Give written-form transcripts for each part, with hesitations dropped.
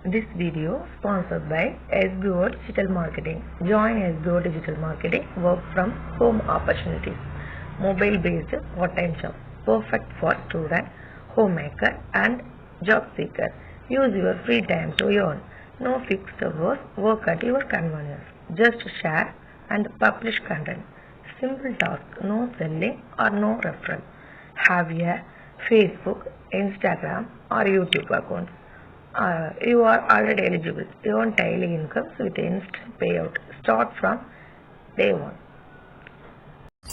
This video sponsored by SBO Digital Marketing. Join SBO Digital Marketing, work from home opportunities. Mobile-based part-time job, perfect for student, homemaker and job seeker. Use your free time to earn. No fixed hours, work at your convenience. Just share and publish content. Simple task, no selling or no referral. Have a Facebook, Instagram or YouTube account. You are already eligible. Earn daily incomes with instant payout. Start from day one.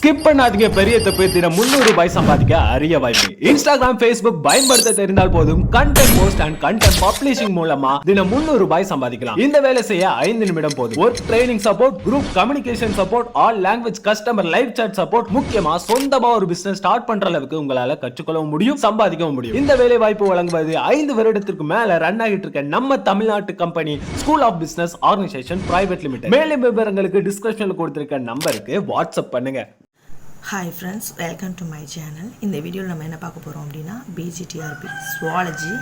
Skip பண்ணாதீங்க, பெரிய தப்பு. தினம் 300 ரூபாய் சம்பாதிக்க அரிய வாய்ப்பு. Instagram, Facebook பயன்படுத்த தெரிந்தால் போதும். Content post and content publishing மூலமா தினம் 300 ரூபாய் சம்பாதிக்கலாம். இந்த வேலை செய்ய 5 நிமிடம் போதும். Work training support, group communication support, all language customer live chat support, முக்கியமா சொந்தமா ஒரு பிசினஸ் ஸ்டார்ட் பண்ற அளவுக்கு உங்களால கற்றுக்கொள்ளவும் முடியும், சம்பாதிக்கவும் முடியும். இந்த வேலை வாய்ப்பு வழங்குவது 5 வருடத்திற்கு மேல ரன் ஆகிட்டு இருக்க நம்ம தமிழ்நாட்டு company school of business organisation private limited. மேலும் விவரங்களுக்கு டிஸ்கிரிப்ஷன்ல கொடுத்திருக்க நம்பருக்கு வாட்ஸ்அப் பண்ணுங்க. Hi friends, welcome to my channel. இந்த வீடியோவில் நம்ம என்ன பார்க்க போகிறோம் அப்படின்னா பிஜிடிஆர்பி ஸ்வாலஜி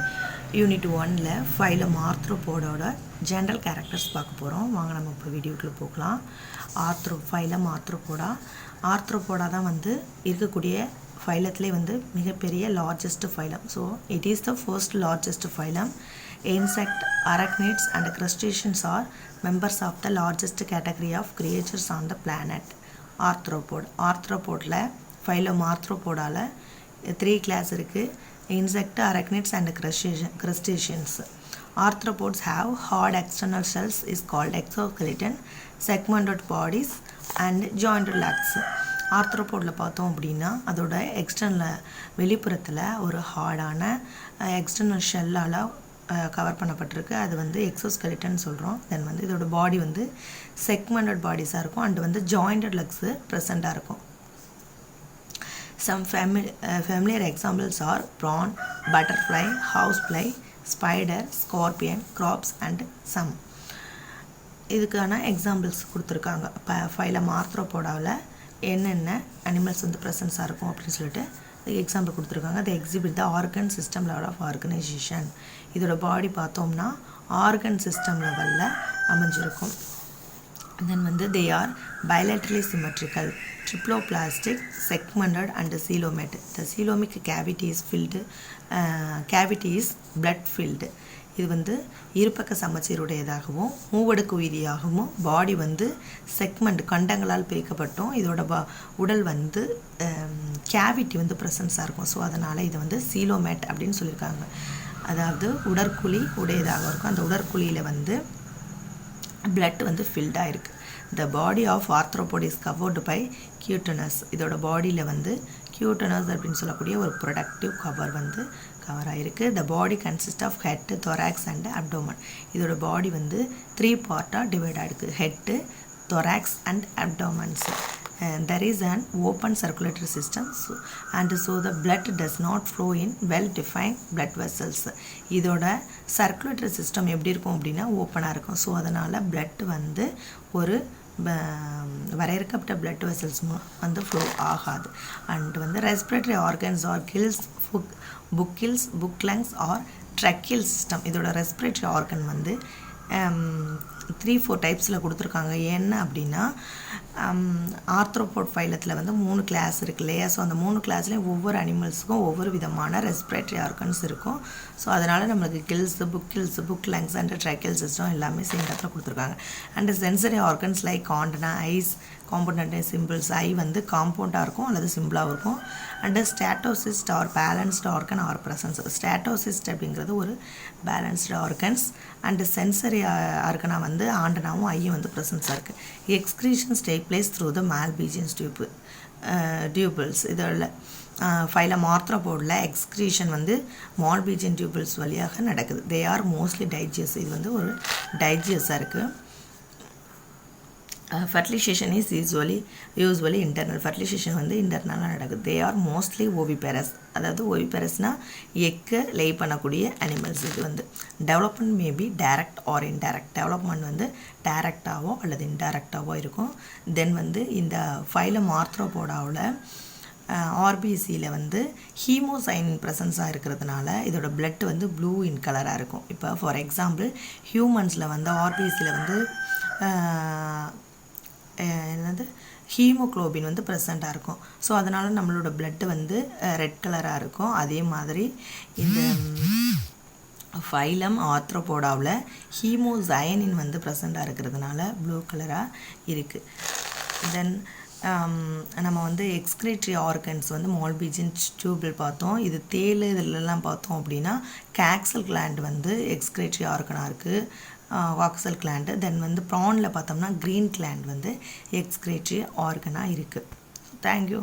யூனிட் 1ல் ஃபைலம் ஆர்த்ரோபோடோட ஜென்ரல் கேரக்டர்ஸ் பார்க்க போகிறோம். வாங்க நம்ம இப்போ வீடியோக்குள்ளே போகலாம். ஃபைலம் ஆர்த்ரோபோடா தான் வந்து இருக்கக்கூடிய ஃபைலத்திலே வந்து மிகப்பெரிய largest phylum. So it is the first largest phylum. Insect, arachnids and crustaceans are members of the largest category of creatures on the planet. ஆர்த்ரோபோடில் ஃபைலம் ஆர்த்ரோபோடாவில் 3 கிளாஸ் இருக்குது. Insect, arachnids and crustaceans. Arthropods have hard external shells is called exoskeleton, segmented bodies and jointed legs. ஆர்த்ரோபோடில் பார்த்தோம் அப்படின்னா அதோட external வெளிப்புறத்தில் ஒரு ஹார்டான external ஷெல்லால் cover பண்ணப்பட்டிருக்கு. அது வந்து எக்ஸோஸ்கெலிட்டன் சொல்கிறோம். தென் வந்து இதோட பாடி வந்து செக்மெண்டட் பாடிஸாக இருக்கும் அண்ட் வந்து ஜாயிண்டட் லெக்ஸு ப்ரெசண்ட்டாக இருக்கும். Some familiar examples are prawn, butterfly, house fly, spider, scorpion, crabs and some. இதுக்கான எக்ஸாம்பிள்ஸ் கொடுத்துருக்காங்க. ஃபைலம் ஆர்த்ரோபோடாவில் என்னென்ன அனிமல்ஸ் வந்து ப்ரெசன்ஸாக இருக்கும் அப்படின்னு சொல்லிட்டு எக்ஸாம்பிள் கொடுத்துருக்காங்க. அது exhibit the organ system level of organisation. இதோட பாடி பார்த்தோம்னா ஆர்கன் சிஸ்டம் லெவலில் அமைஞ்சிருக்கும். தென் வந்து they are bilaterally symmetrical, triploplastic, segmented and coelomate. The coelomic cavity is blood filled. இது வந்து இருபக்க சமச்சீருடையதாகவும் மூவடுக்கு உயிரியாகவும் பாடி வந்து செக்மெண்ட் கண்டங்களால் பிரிக்கப்பட்டும் இதோட உடல் வந்து கேவிட்டி வந்து ப்ரெசன்ஸாக இருக்கும். ஸோ அதனால் இதை வந்து சீலோமேட் அப்படின்னு சொல்லியிருக்காங்க. அதாவது உடற்குழி உடையதாக இருக்கும். அந்த உடற்குழியில் வந்து பிளட் வந்து ஃபில்டாக இருக்குது. The body of arthropod is covered by cutaneous. இதோட பாடியில் வந்து கியூட்டனஸ் அப்படின்னு சொல்லக்கூடிய ஒரு ப்ரொடக்டிவ் கவர் வந்து கவர் ஆகிருக்கு. The body consist of head, thorax and abdomen. இதோட பாடி வந்து 3 பார்ட்டாக டிவைட் ஆகிருக்கு. Head, thorax and abdomens. There is an open circulatory system and so the blood does not flow in well-defined blood vessels. இதோட circulatory system எப்படி இருக்கும் அப்படின்னா ஓப்பனாக இருக்கும். ஸோ அதனால் பிளட் வந்து ஒரு வரையறுக்கப்பட்ட பிளட் வெசல்ஸ் வந்து ஃப்ளோ ஆகாது. அண்ட் வந்து respiratory organs are gills, book lungs or tracheal system. இதோட ரெஸ்பிரேட்டரி ஆர்கன் வந்து 3-4 டைப்ஸில் கொடுத்துருக்காங்க. என்ன அப்படின்னா ஆர்த்ரோபோட் ஃபைலத்தில் வந்து 3 கிளாஸ் இருக்குது இல்லையா. ஸோ அந்த 3 கிளாஸ்லேயும் ஒவ்வொரு அனிமல்ஸுக்கும் ஒவ்வொரு விதமான ரெஸ்பிரேட்டரி ஆர்கன்ஸ் இருக்கும். ஸோ அதனால் நம்மளுக்கு gills, book lungs and tracheal system எல்லாமே சேம் இடத்துல கொடுத்துருக்காங்க. And sensory organs like antenna, eyes, compound simples. Eye வந்து காம்பவுண்டாக இருக்கும் அல்லது சிம்பிளாகவும் இருக்கும். And statocyst are balanced organ are presence. Statocyst அப்படிங்கிறது ஒரு பேலன்ஸ்டு ஆர்கன்ஸ் அண்டு சென்சரி ஆர்கனாக வந்து ஆண்டனாவும் ஐயும் வந்து ப்ரெசன்ஸாக இருக்குது. Excretions take place through the Malpighians tubules. இதில் ஃபைலம் ஆர்த்ரோபோடில் எக்ஸ்க்ரீஷன் வந்து மால்பீஜியன் டியூபிள்ஸ் வழியாக நடக்குது. They are mostly டைஜியஸ். இது வந்து ஒரு டைஜியஸாக இருக்குது. Fertilization is usually internal. Fertilization வந்து இன்டர்னலாக நடக்குது. They are mostly oviparous. அதாவது ஓவிபெரஸ்னால் எக்கு லே பண்ணக்கூடிய அனிமல்ஸ். இது வந்து development maybe direct or indirect. Development வந்து டைரக்டாகவோ அல்லது இன்டைரக்டாகவோ இருக்கும். தென் வந்து இந்த ஃபைலம் ஆர்த்ரோபோடாவில் ஆர்பிசியில் வந்து ஹீமோசைன் ப்ரெசன்ஸாக இருக்கிறதுனால இதோட பிளட் வந்து ப்ளூ இன் கலராக இருக்கும். இப்போ ஃபார் எக்ஸாம்பிள் ஹியூமன்ஸில் வந்து ஆர்பிசியில் வந்து என்னது ஹீமோக்ளோபின் வந்து ப்ரெசண்ட்டாக இருக்கும். ஸோ அதனால் நம்மளோட பிளட்டு வந்து ரெட் கலராக இருக்கும். அதே மாதிரி இந்த ஃபைலம் ஆர்த்ரோபோடாவில் ஹீமோசயனின் வந்து ப்ரெசண்ட்டாக இருக்கிறதுனால ப்ளூ கலராக இருக்குது. தென் நம்ம வந்து எக்ஸ்கிரேட்டரி ஆர்கன்ஸ் வந்து மால்பிஜின் டியூபிள் பார்த்தோம். இது தேள் இதிலெல்லாம் பார்த்தோம் அப்படின்னா கேக்சல் கிளாண்ட் வந்து எக்ஸ்கிரேட்டரி ஆர்கனாக இருக்குது, வாக்சல் கிளாண்டு. தென் வந்து ப்ரானில் பார்த்தோம்னா க்ரீன் கிளாண்ட் வந்து எக்ஸ்கிரேட்டரி ஆர்கனாக இருக்குது. தேங்க்யூ.